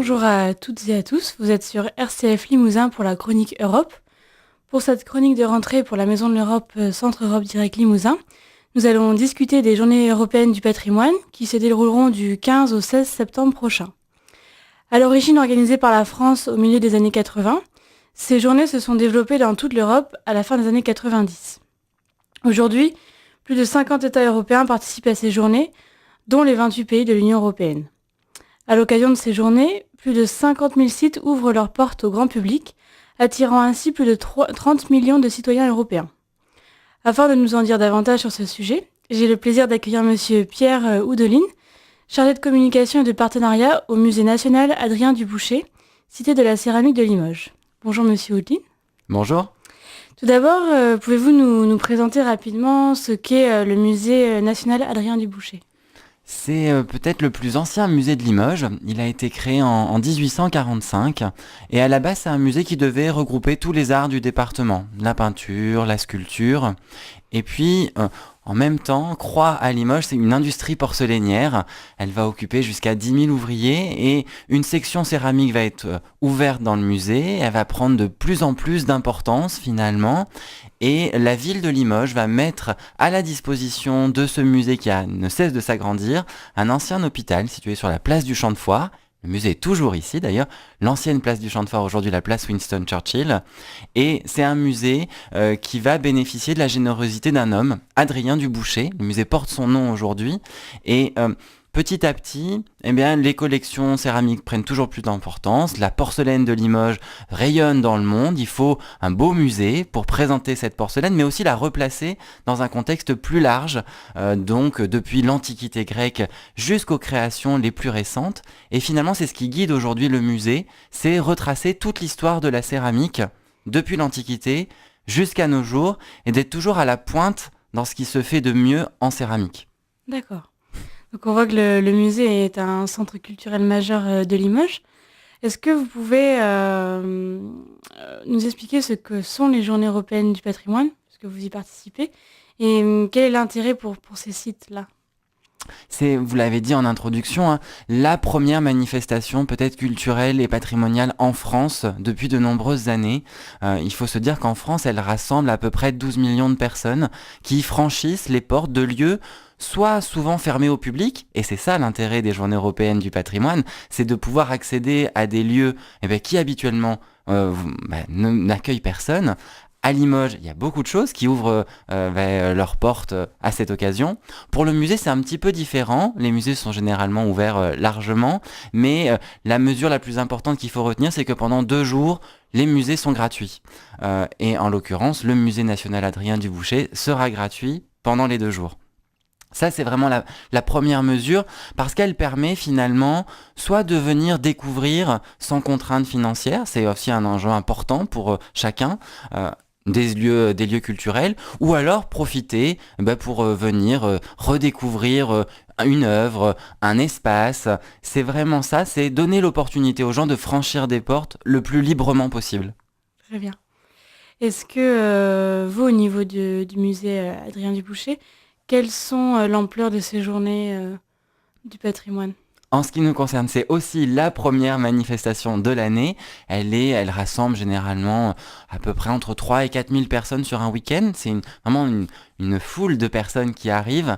Bonjour à toutes et à tous, vous êtes sur RCF Limousin pour la chronique Europe. Pour cette chronique de rentrée pour la Maison de l'Europe Centre Europe Direct Limousin, nous allons discuter des Journées européennes du patrimoine qui se dérouleront du 15 au 16 septembre prochain. À l'origine organisées par la France au milieu des années 80, ces journées se sont développées dans toute l'Europe à la fin des années 90. Aujourd'hui, plus de 50 États européens participent à ces journées, dont les 28 pays de l'Union européenne. À l'occasion de ces journées, plus de 50 000 sites ouvrent leurs portes au grand public, attirant ainsi plus de 30 millions de citoyens européens. Afin de nous en dire davantage sur ce sujet, j'ai le plaisir d'accueillir Monsieur Pierre Houdeline, chargé de communication et de partenariat au Musée national Adrien Dubouchet, cité de la céramique de Limoges. Bonjour Monsieur Houdeline. Bonjour. Tout d'abord, pouvez-vous nous présenter rapidement ce qu'est le Musée national Adrien Dubouchet ? C'est peut-être le plus ancien musée de Limoges. Il a été créé en 1845 et à la base c'est un musée qui devait regrouper tous les arts du département, la peinture, la sculpture. Et puis en même temps, Croix à Limoges, c'est une industrie porcelainière. Elle va occuper jusqu'à 10 000 ouvriers et une section céramique va être ouverte dans le musée. Elle va prendre de plus en plus d'importance finalement. Et la ville de Limoges va mettre à la disposition de ce musée ne cesse de s'agrandir un ancien hôpital situé sur la place du Champ de Foire. Le musée est toujours ici d'ailleurs, l'ancienne place du Champ de Foire, aujourd'hui la place Winston Churchill. Et c'est un musée qui va bénéficier de la générosité d'un homme, Adrien Dubouchet. Le musée porte son nom aujourd'hui. Et petit à petit, les collections céramiques prennent toujours plus d'importance. La porcelaine de Limoges rayonne dans le monde. Il faut un beau musée pour présenter cette porcelaine, mais aussi la replacer dans un contexte plus large, donc depuis l'Antiquité grecque jusqu'aux créations les plus récentes. Et finalement, c'est ce qui guide aujourd'hui le musée, c'est retracer toute l'histoire de la céramique depuis l'Antiquité jusqu'à nos jours et d'être toujours à la pointe dans ce qui se fait de mieux en céramique. D'accord. Donc on voit que le musée est un centre culturel majeur de Limoges. Est-ce que vous pouvez nous expliquer ce que sont les Journées européennes du patrimoine, puisque vous y participez, et quel est l'intérêt pour ces sites-là ? C'est, vous l'avez dit en introduction, la première manifestation peut-être culturelle et patrimoniale en France depuis de nombreuses années. Il faut se dire qu'en France, elle rassemble à peu près 12 millions de personnes qui franchissent les portes de lieux soit souvent fermés au public, et c'est ça l'intérêt des Journées européennes du patrimoine, c'est de pouvoir accéder à des lieux qui habituellement n'accueillent personne. À Limoges, il y a beaucoup de choses qui ouvrent leurs portes à cette occasion. Pour le musée, c'est un petit peu différent. Les musées sont généralement ouverts largement, mais la mesure la plus importante qu'il faut retenir, c'est que pendant 2 jours, les musées sont gratuits. Et en l'occurrence, le musée national Adrien Dubouchet sera gratuit pendant les 2 jours. Ça, c'est vraiment la première mesure parce qu'elle permet finalement soit de venir découvrir sans contrainte financière, c'est aussi un enjeu important pour chacun, des lieux culturels, ou alors profiter pour venir redécouvrir une œuvre, un espace. C'est vraiment ça, c'est donner l'opportunité aux gens de franchir des portes le plus librement possible. Très bien. Est-ce que vous, au niveau du musée Adrien Dubouchet, quelles sont l'ampleur de ces journées du patrimoine ? En ce qui nous concerne, c'est aussi la première manifestation de l'année. Elle rassemble généralement à peu près entre 3 et 4 000 personnes sur un week-end. C'est vraiment une foule de personnes qui arrivent.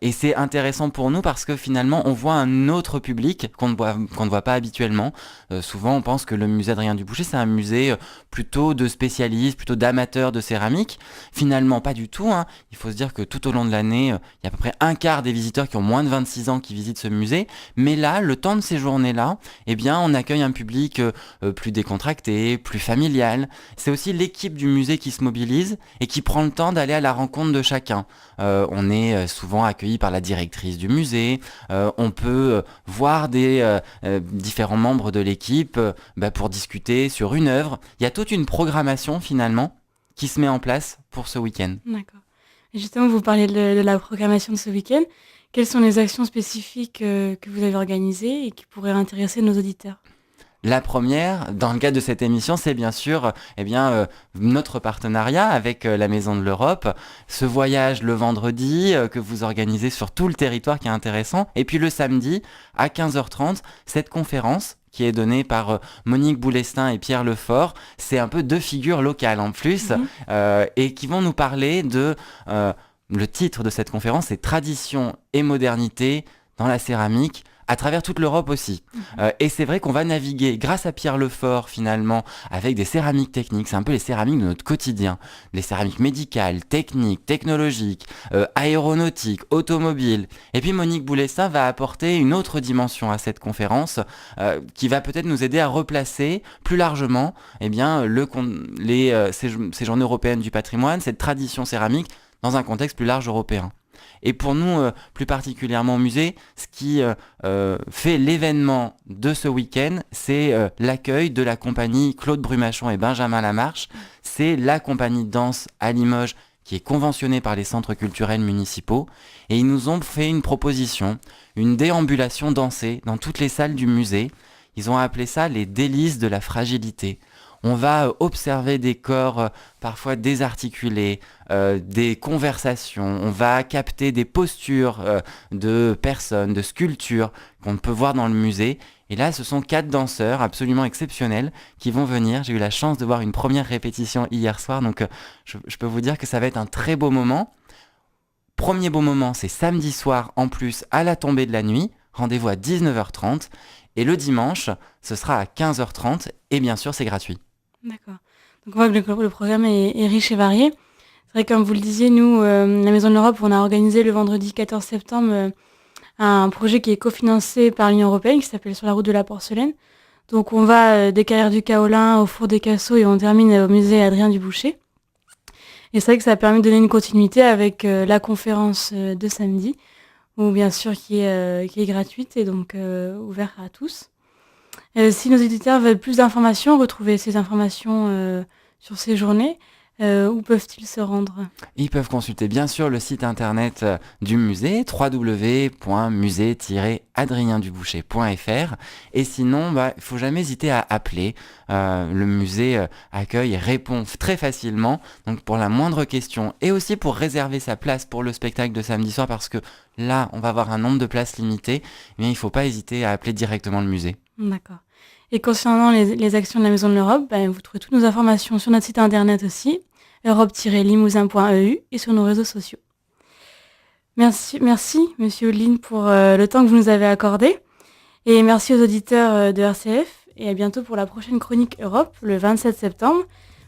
Et c'est intéressant pour nous parce que finalement, on voit un autre public qu'on ne voit pas habituellement. Souvent, on pense que le musée Adrien Dubouchet, c'est un musée plutôt de spécialistes, plutôt d'amateurs de céramike. Finalement, pas du tout. Il faut se dire que tout au long de l'année, il y a à peu près un quart des visiteurs qui ont moins de 26 ans qui visitent ce musée. Mais là, le temps de ces journées-là, on accueille un public plus décontracté, plus familial. C'est aussi l'équipe du musée qui se mobilise et qui prend le temps d'aller à la rencontre de chacun. On est souvent accueilli par la directrice du musée. On peut voir des différents membres de l'équipe pour discuter sur une œuvre. Il y a toute une programmation finalement qui se met en place pour ce week-end. D'accord. Et justement, vous parlez de la programmation de ce week-end. Quelles sont les actions spécifiques que vous avez organisées et qui pourraient intéresser nos auditeurs ? La première, dans le cadre de cette émission, c'est bien sûr notre partenariat avec la Maison de l'Europe, ce voyage le vendredi que vous organisez sur tout le territoire qui est intéressant, et puis le samedi à 15h30, cette conférence qui est donné par Monique Boulestin et Pierre Lefort. C'est un peu deux figures locales en plus, et qui vont nous parler de... le titre de cette conférence, c'est Tradition et modernité dans la céramique, à travers toute l'Europe aussi. Et c'est vrai qu'on va naviguer, grâce à Pierre Lefort finalement, avec des céramiques techniques. C'est un peu les céramiques de notre quotidien. Les céramiques médicales, techniques, technologiques, aéronautiques, automobiles. Et puis Monique Boulestin va apporter une autre dimension à cette conférence, qui va peut-être nous aider à replacer plus largement ces journées européennes du patrimoine, cette tradition céramique, dans un contexte plus large européen. Et pour nous, plus particulièrement au musée, ce qui fait l'événement de ce week-end, c'est l'accueil de la compagnie Claude Brumachon et Benjamin Lamarche. C'est la compagnie de danse à Limoges qui est conventionnée par les centres culturels municipaux. Et ils nous ont fait une proposition, une déambulation dansée dans toutes les salles du musée. Ils ont appelé ça les délices de la fragilité. On va observer des corps parfois désarticulés, des conversations, on va capter des postures de personnes, de sculptures qu'on peut voir dans le musée. Et là, ce sont 4 danseurs absolument exceptionnels qui vont venir. J'ai eu la chance de voir une première répétition hier soir, donc je peux vous dire que ça va être un très beau moment. Premier beau moment, c'est samedi soir en plus à la tombée de la nuit. Rendez-vous à 19h30. Et le dimanche, ce sera à 15h30 et bien sûr, c'est gratuit. D'accord. Donc on voit que le programme est riche et varié. C'est vrai, comme vous le disiez, nous, la Maison de l'Europe, on a organisé le vendredi 14 septembre un projet qui est cofinancé par l'Union européenne qui s'appelle Sur la route de la porcelaine. Donc on va des Carrières du Kaolin au Four des Cassots et on termine au musée Adrien Duboucher. Et c'est vrai que ça a permis de donner une continuité avec la conférence de samedi, où bien sûr qui est gratuite et donc ouverte à tous. Si nos éditeurs veulent plus d'informations, retrouver ces informations sur ces journées, où peuvent-ils se rendre ? Ils peuvent consulter bien sûr le site internet du musée, www.musée-adrienduboucher.fr. Et sinon, il ne faut jamais hésiter à appeler. Le musée accueille et répond très facilement. Donc pour la moindre question et aussi pour réserver sa place pour le spectacle de samedi soir, parce que là, on va avoir un nombre de places limité, il ne faut pas hésiter à appeler directement le musée. D'accord. Et concernant les actions de la Maison de l'Europe, vous trouvez toutes nos informations sur notre site internet aussi, europe-limousin.eu et sur nos réseaux sociaux. Merci Monsieur Odeline, pour le temps que vous nous avez accordé. Et merci aux auditeurs de RCF. Et à bientôt pour la prochaine chronique Europe, le 27 septembre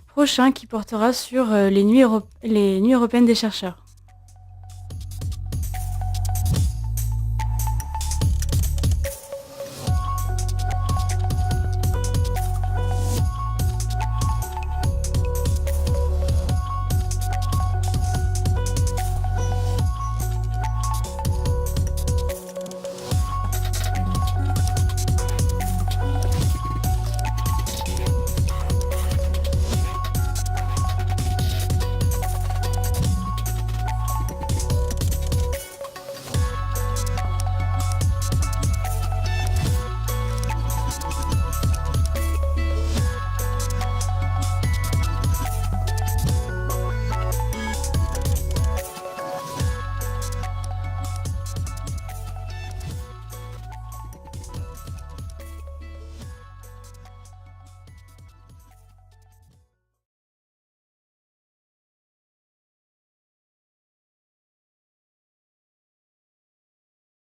prochain, qui portera sur les nuits européennes des chercheurs.